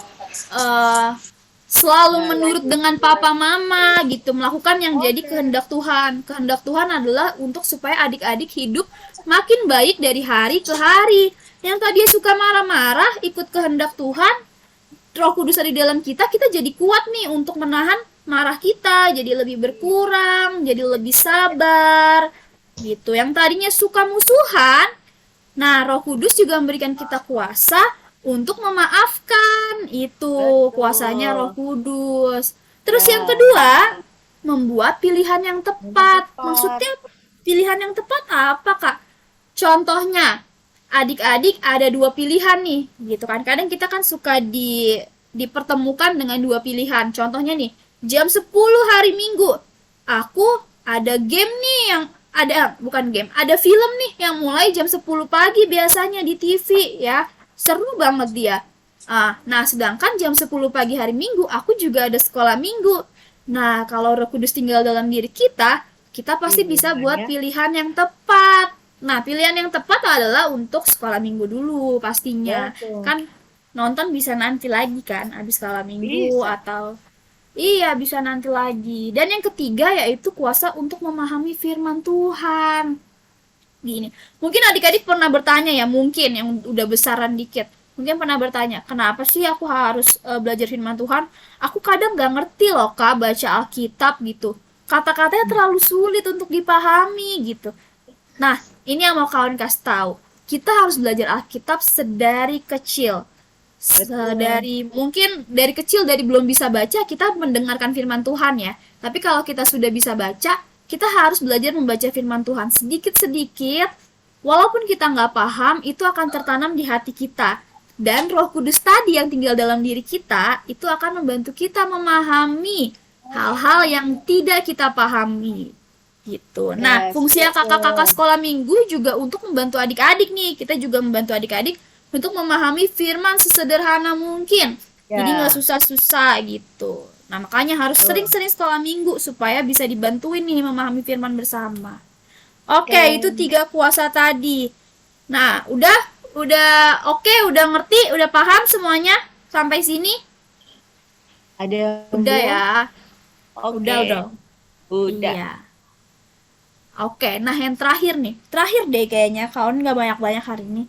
selalu menurut dengan papa mama gitu, melakukan yang jadi kehendak Tuhan. Kehendak Tuhan adalah untuk supaya adik-adik hidup makin baik dari hari ke hari. Yang tadi suka marah-marah, ikut kehendak Tuhan, Roh Kudus ada di dalam kita, kita jadi kuat nih untuk menahan marah kita, jadi lebih berkurang, jadi lebih sabar gitu. Yang tadinya suka musuhan, nah Roh Kudus juga memberikan kita kuasa untuk memaafkan. Itu kuasanya Roh Kudus. Terus yang Ya. kedua, membuat pilihan yang tepat. Maksudnya pilihan yang tepat apa, Kak? Contohnya, adik-adik ada dua pilihan nih, gitu kan. Kadang kita kan suka dipertemukan dengan dua pilihan. Contohnya nih, jam 10 hari Minggu, aku ada game nih yang bukan game, ada film nih yang mulai jam 10 pagi biasanya di TV ya. Seru banget dia. Nah, sedangkan jam 10 pagi hari Minggu, aku juga ada sekolah Minggu. Nah, kalau Roh Kudus tinggal dalam diri kita pasti bisa buat pilihan yang tepat. Nah, pilihan yang tepat adalah untuk sekolah Minggu dulu pastinya. Betul. Kan nonton bisa nanti lagi kan, habis sekolah Minggu Bisa. atau iya, bisa nanti lagi. Dan yang ketiga yaitu kuasa untuk memahami firman Tuhan. Gini, mungkin adik-adik pernah bertanya ya, mungkin yang udah besaran dikit. Mungkin pernah bertanya, kenapa sih aku harus belajar firman Tuhan? Aku kadang gak ngerti loh, Kak, baca Alkitab gitu. Kata-katanya terlalu sulit untuk dipahami gitu. Nah, ini yang mau kawan kasih tahu. Kita harus belajar Alkitab sedari kecil. Mungkin dari kecil, dari belum bisa baca, kita mendengarkan firman Tuhan ya. Tapi kalau kita sudah bisa baca, kita harus belajar membaca firman Tuhan sedikit-sedikit. Walaupun kita nggak paham, itu akan tertanam di hati kita. Dan Roh Kudus tadi yang tinggal dalam diri kita, itu akan membantu kita memahami hal-hal yang tidak kita pahami. Gitu. Nah, fungsi kakak-kakak sekolah minggu juga untuk membantu adik-adik nih. Kita juga membantu adik-adik untuk memahami firman sesederhana mungkin. Jadi nggak susah-susah gitu. Nah, makanya harus sering-sering sekolah minggu supaya bisa dibantuin nih memahami firman bersama. Oke, itu 3 kuasa tadi. Nah, udah oke, udah ngerti, udah paham semuanya sampai sini? Ada Udah ya. Oke. Udah. Iya. Oke, nah yang terakhir nih. Terakhir deh kayaknya, kawan nggak banyak-banyak hari ini.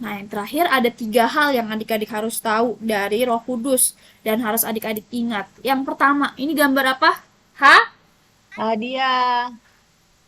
Nah, yang terakhir ada 3 hal yang adik-adik harus tahu dari Roh Kudus dan harus adik-adik ingat. Yang pertama, ini gambar apa? Hadiah.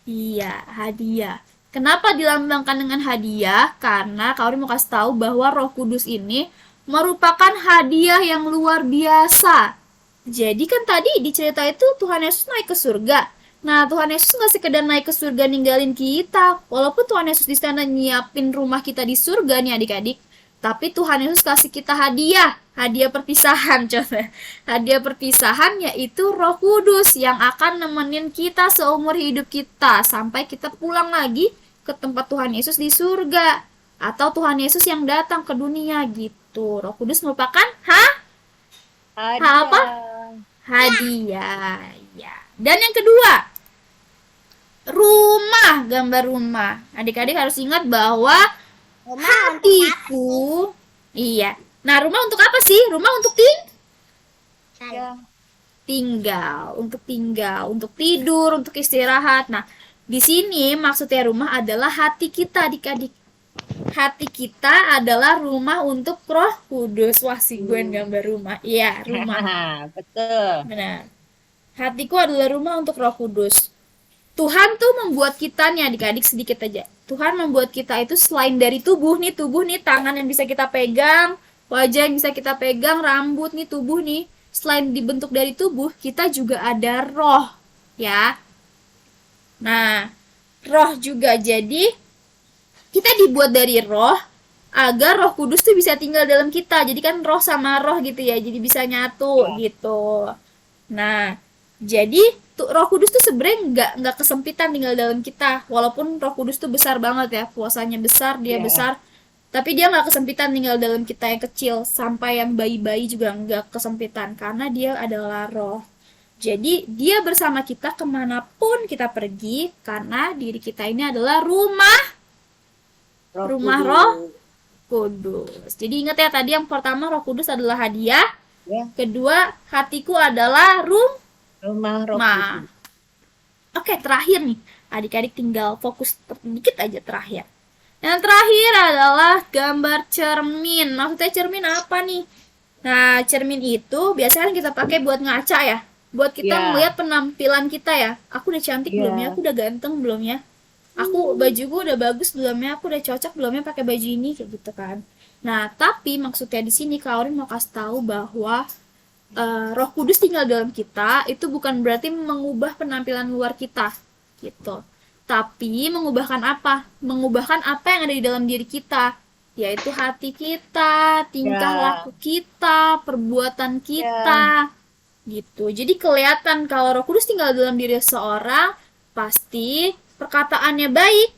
Iya, hadiah. Kenapa dilambangkan dengan hadiah? Karena kawan mau kasih tahu bahwa Roh Kudus ini merupakan hadiah yang luar biasa. Jadi kan tadi di cerita itu Tuhan Yesus naik ke surga. Nah, Tuhan Yesus nggak sekedar naik ke surga ninggalin kita. Walaupun Tuhan Yesus di sana nyiapin rumah kita di surga nih adik-adik. Tapi Tuhan Yesus kasih kita hadiah. Hadiah perpisahan, coba. Hadiah perpisahan yaitu Roh Kudus yang akan nemenin kita seumur hidup kita. Sampai kita pulang lagi ke tempat Tuhan Yesus di surga. Atau Tuhan Yesus yang datang ke dunia gitu. Roh Kudus merupakan apa? Hadiah. Ya. Dan yang kedua, rumah, gambar rumah. Adik-adik harus ingat bahwa hatiku, iya. Nah, rumah untuk apa sih? Rumah untuk tinggal, untuk tidur, untuk istirahat. Nah, di sini maksudnya rumah adalah hati kita, adik-adik. Hati kita adalah rumah untuk Roh Kudus. Wah, si Gwen gambar rumah. Iya, rumah. Betul. Benar. Hatiku adalah rumah untuk Roh Kudus. Tuhan tuh membuat kita nih adik-adik sedikit aja. Tuhan membuat kita itu selain dari tubuh nih tangan yang bisa kita pegang, wajah yang bisa kita pegang, rambut nih, tubuh nih. Selain dibentuk dari tubuh, kita juga ada roh, ya. Nah, roh juga jadi kita dibuat dari roh agar Roh Kudus tuh bisa tinggal dalam kita. Jadi kan roh sama roh gitu ya, jadi bisa nyatu gitu. Nah, jadi Roh Kudus tuh sebenarnya nggak kesempitan tinggal dalam kita. Walaupun Roh Kudus tuh besar banget ya, kuasanya besar, dia besar. Tapi dia nggak kesempitan tinggal dalam kita yang kecil. Sampai yang bayi-bayi juga nggak kesempitan. Karena dia adalah roh. Jadi dia bersama kita kemanapun kita pergi. Karena diri kita ini adalah rumah Roh Kudus. Jadi ingat ya tadi yang pertama Roh Kudus adalah hadiah. Kedua, hatiku adalah rumah. Oke, terakhir nih. Adik-adik tinggal fokus sedikit aja terakhir. Yang terakhir adalah gambar cermin. Maksudnya cermin apa nih? Nah, cermin itu biasanya kan kita pakai buat ngaca ya. Buat kita melihat penampilan kita ya. Aku udah cantik belum ya? Aku udah ganteng belum ya? Aku bajuku udah bagus belum ya? Aku udah cocok belum ya pakai baju ini kayak gitu kan. Nah, tapi maksudnya di sini Kak Aurin mau kasih tahu bahwa Roh Kudus tinggal dalam kita itu bukan berarti mengubah penampilan luar kita gitu. Tapi mengubahkan apa? Mengubahkan apa yang ada di dalam diri kita, yaitu hati kita, tingkah laku kita, perbuatan kita gitu. Jadi kelihatan kalau Roh Kudus tinggal dalam diri seseorang, pasti perkataannya baik,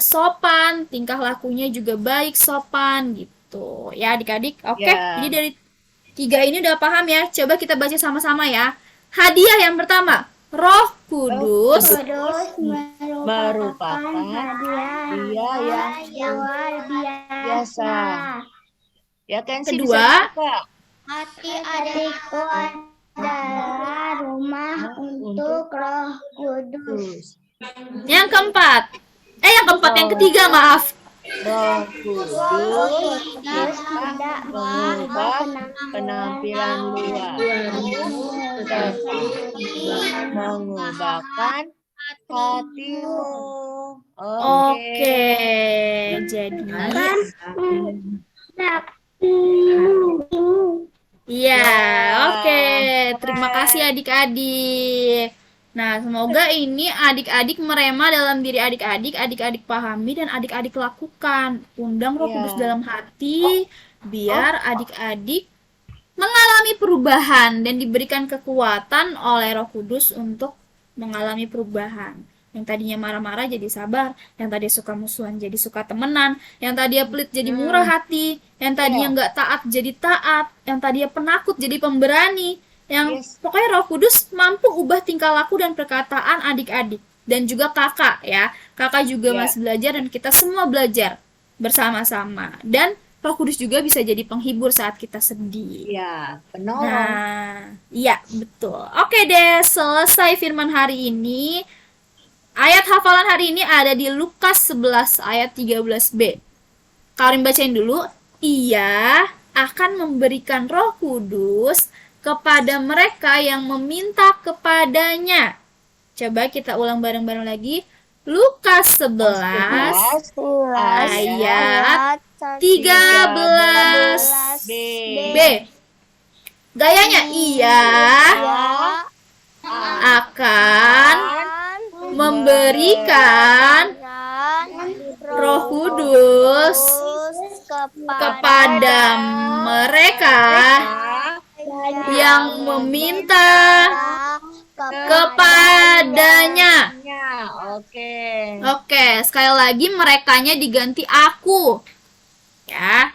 sopan, tingkah lakunya juga baik, sopan gitu. Ya adik-adik, oke? Jadi dari 3 ini udah paham ya? Coba kita baca sama-sama ya. Hadiah yang pertama, Roh Kudus merupakan hadiah yang luar biasa. Ya kan sih Kedua, Hati adikku adalah rumah untuk Roh Kudus. yang keempat. Yang ketiga, maaf. Roh Kudus tidak mengubah penampilan luar, tetapi mengubahkan hatimu. Oke, jadi iya, oke. Terima kasih adik-adik. Nah, semoga ini adik-adik merema dalam diri adik-adik, adik-adik pahami dan adik-adik lakukan. Undang Roh Kudus dalam hati, biar adik-adik mengalami perubahan dan diberikan kekuatan oleh Roh Kudus untuk mengalami perubahan. Yang tadinya marah-marah jadi sabar, yang tadinya suka musuhan jadi suka temenan, yang tadinya pelit jadi murah hati, yang tadinya nggak taat jadi taat, yang tadinya penakut jadi pemberani, yang pokoknya Roh Kudus mampu ubah tingkah laku dan perkataan adik-adik dan juga kakak ya. Kakak juga masih belajar dan kita semua belajar bersama-sama. Dan Roh Kudus juga bisa jadi penghibur saat kita sedih. Ya, penolong. Nah, iya betul. Oke deh, selesai firman hari ini. Ayat hafalan hari ini ada di Lukas 11 ayat 13b. Karin bacain dulu. Ia akan memberikan Roh Kudus kepada mereka yang meminta kepadanya. Coba kita ulang bareng-bareng lagi. Lukas 11 ayat 13b. Gayanya ia akan memberikan Roh Kudus kepada mereka yang meminta kepadanya. Oke, sekali lagi merekanya diganti aku. Ya.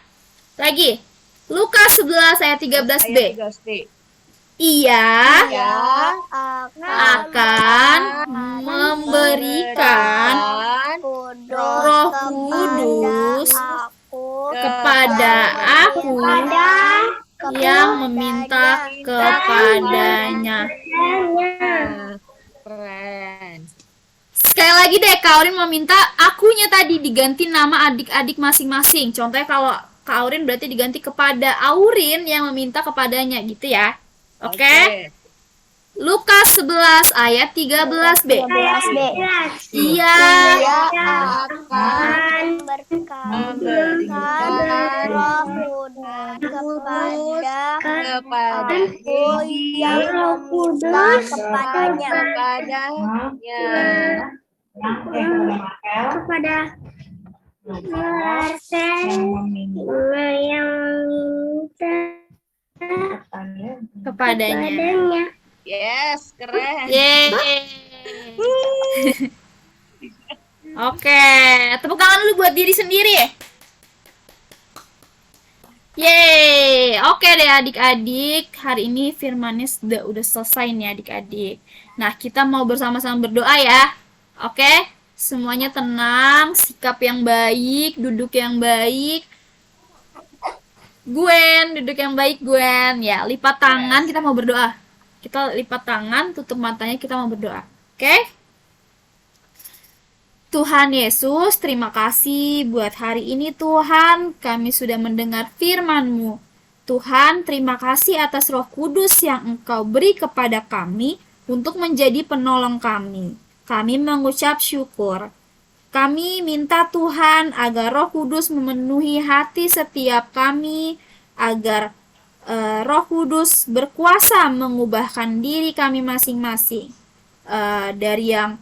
Lagi. Lukas 11 ayat 13b. Ia akan memberikan Roh Kudus kepada aku yang meminta kepadanya. Sekali lagi deh, Kak Aurin meminta akunya tadi diganti nama adik-adik masing-masing. Contohnya kalau Kak Aurin berarti diganti kepada Aurin yang meminta kepadanya gitu ya. Oke. Lukas 11 ayat 13b. Ia akan memberikan Roh Kudus kepada yang meminta kepadanya. Kepada yang meminta kepadanya. Yes, keren. Yeay. Oke, tepuk tangan dulu buat diri sendiri. Yeay. Oke deh adik-adik, hari ini firmannya udah selesai nih adik-adik. Nah, kita mau bersama-sama berdoa ya. Oke, semuanya tenang, sikap yang baik, duduk yang baik. Gwen, duduk yang baik Gwen. Ya, lipat tangan, kita mau berdoa. Kita lipat tangan, tutup matanya, kita mau berdoa. Oke? Tuhan Yesus, terima kasih buat hari ini Tuhan. Kami sudah mendengar firman-Mu. Tuhan, terima kasih atas Roh Kudus yang Engkau beri kepada kami untuk menjadi penolong kami. Kami mengucap syukur. Kami minta Tuhan agar Roh Kudus memenuhi hati setiap kami, agar Roh Kudus berkuasa mengubahkan diri kami masing-masing dari yang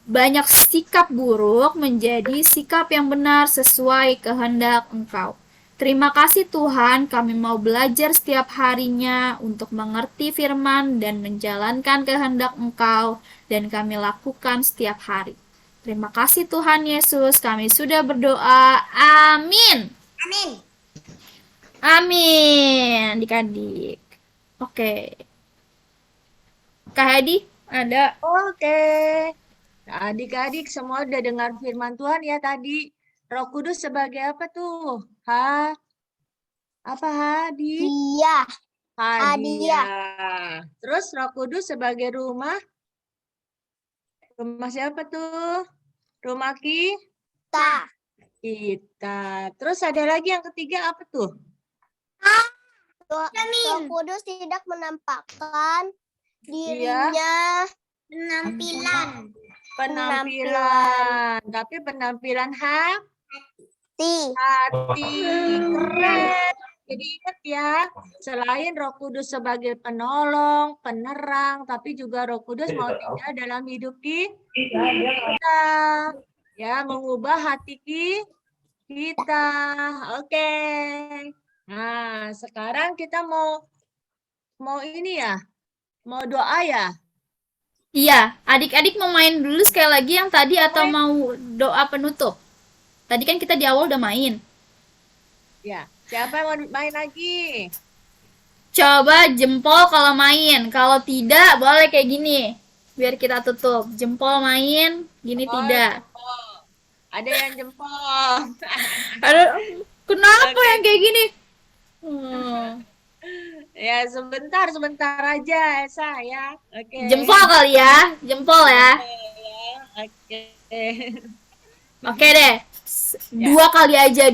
banyak sikap buruk menjadi sikap yang benar sesuai kehendak Engkau. Terima kasih Tuhan, kami mau belajar setiap harinya untuk mengerti firman dan menjalankan kehendak Engkau, dan kami lakukan setiap hari. Terima kasih Tuhan Yesus, kami sudah berdoa. Amin. Amin. Amin, adik-adik. Oke. Kak Hadi, ada? Oke. Adik-adik semua udah dengar firman Tuhan ya tadi. Roh Kudus sebagai apa tuh? Apa Hadi? Iya. Hadiah. Terus Roh Kudus sebagai rumah? Rumah siapa tuh? Rumah kita. Terus ada lagi yang ketiga apa tuh? Roh Kudus tidak menampakkan dirinya Penampilan. Tapi penampilan hati. Keren. Jadi ingat ya, selain Roh Kudus sebagai penolong, penerang, tapi juga Roh Kudus mau tinggal dalam hidup kita. Ya, mengubah hati kita. Oke. Nah, sekarang kita mau ini ya. Mau doa ya? Iya, adik-adik mau main dulu sekali lagi yang tadi atau mau doa penutup? Tadi kan kita di awal udah main. Ya, siapa yang mau main lagi? Coba jempol kalau main. Kalau tidak, boleh kayak gini. Biar kita tutup. Jempol main, gini tidak. Jempol. Ada yang jempol. Aduh, kenapa Oke. yang kayak gini? Ya, sebentar aja, Esa ya. Oke. Jempol kali ya, jempol ya. Oke. Oke deh. Dua kali aja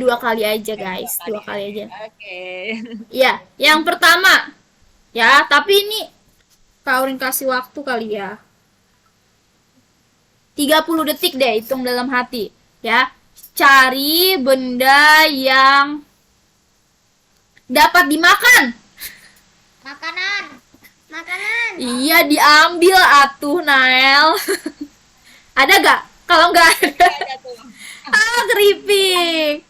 guys. Dua kali aja. Oke. Iya, yang pertama. Ya, tapi ini Kaurin kasih waktu kali ya. 30 detik deh, hitung dalam hati. Ya, cari benda yang dapat dimakan. Makanan. Iya, diambil atuh, Nael. Ada gak? Kalau nggak ada, keripik.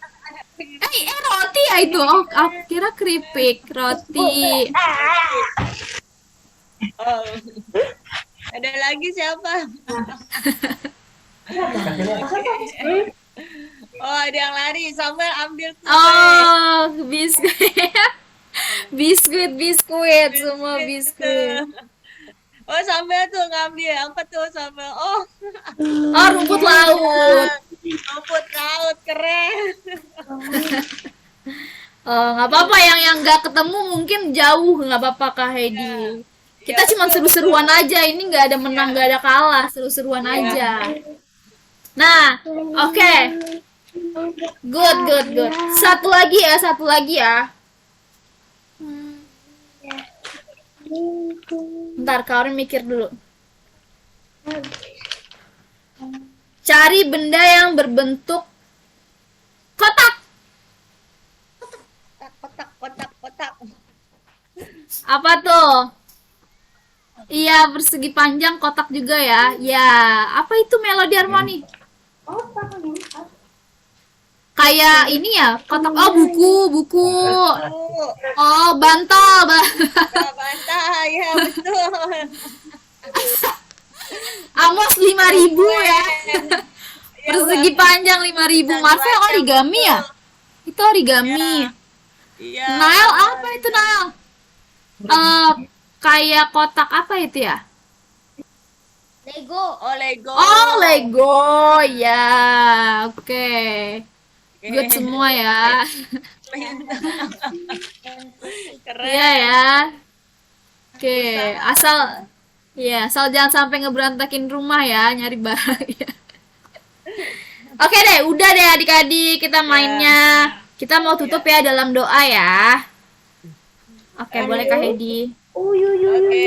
Roti ya itu. Oh, aku kira keripik, roti. Oh. Ada lagi siapa? Oh, ada yang lari. Samuel ambil tuh. Oh, biskuit. biskuit, semua biskuit. Oh, Samuel tuh ngambil. Apa tuh Samuel? Oh, rumput laut. rumput laut, keren. Nggak apa-apa, yang nggak ketemu mungkin jauh, nggak apa-apa Kak Heidi. Kita cuma seru-seruan aja, ini nggak ada menang, nggak ada kalah, seru-seruan aja. Nah, oke. Good. Satu lagi ya. Bentar, Kaurin mikir dulu. Cari benda yang berbentuk kotak. Kotak. Apa tuh? Iya, persegi panjang, kotak juga ya. Ya, apa itu melodi harmoni? Kayak ini ya, kotak. Oh, buku. Oh, bantal. Bantal, ya betul. Amos 5.000 ya. Persegi panjang 5.000. Marvel origami ya? Itu origami. Iya. Nael apa itu Nael? Kayak kotak apa itu ya? Lego. Oh, Lego. Ya, oke. Good semua ya. Keren. Iya ya. Oke, asal jangan sampai ngeberantakin rumah ya, nyari barang ya. Oke deh, udah deh adik-adik, kita mainnya. Kita mau tutup ya dalam doa ya. Oke, boleh Kak Hedi. Oke,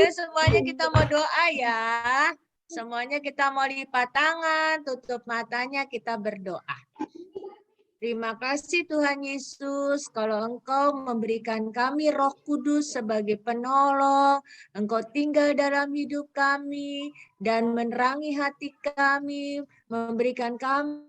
ya semuanya kita mau doa ya. Semuanya kita mau lipat tangan, tutup matanya, kita berdoa. Terima kasih Tuhan Yesus, kalau Engkau memberikan kami Roh Kudus sebagai penolong, Engkau tinggal dalam hidup kami dan menerangi hati kami, memberikan kami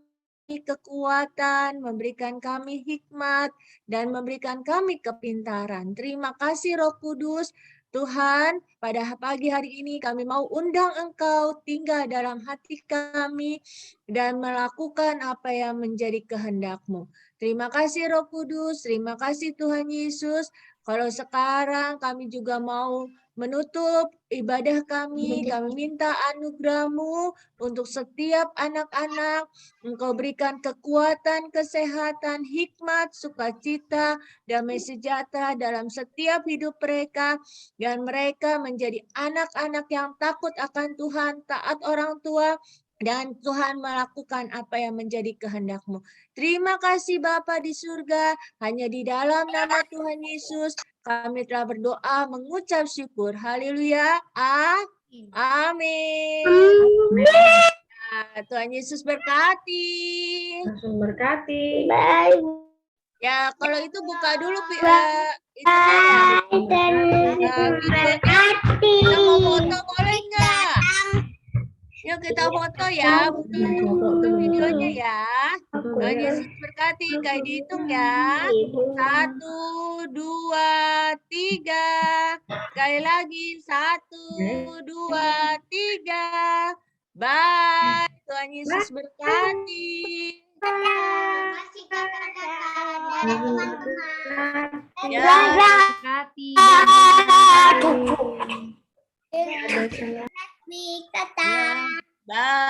kekuatan, memberikan kami hikmat, dan memberikan kami kepintaran. Terima kasih Roh Kudus. Tuhan, pada pagi hari ini kami mau undang Engkau tinggal dalam hati kami dan melakukan apa yang menjadi kehendak-Mu. Terima kasih Roh Kudus, terima kasih Tuhan Yesus. Kalau sekarang kami juga mau menutup ibadah kami minta anugerah-Mu untuk setiap anak-anak. Engkau berikan kekuatan, kesehatan, hikmat, sukacita, damai sejahtera dalam setiap hidup mereka. Dan mereka menjadi anak-anak yang takut akan Tuhan, taat orang tua, dan Tuhan melakukan apa yang menjadi kehendak-Mu. Terima kasih Bapa di surga, hanya di dalam nama Tuhan Yesus kami telah berdoa mengucap syukur. Haleluya. Amin. Nah, Tuhan Yesus berkati. Langsung berkati. Bye. Ya, kalau itu buka dulu videonya. Kita mau foto boleh nggak? Yuk kita foto ya, buka dulu videonya ya. Tuhan Yesus berkati, kayak dihitung ya. 1, 2, 3. Sekali lagi, 1, 2, 3. Bye. Tuhan Yesus berkati. Terima kasih kakak-kakak dan teman-teman. Ya. Berkati. Week, tata. Bye.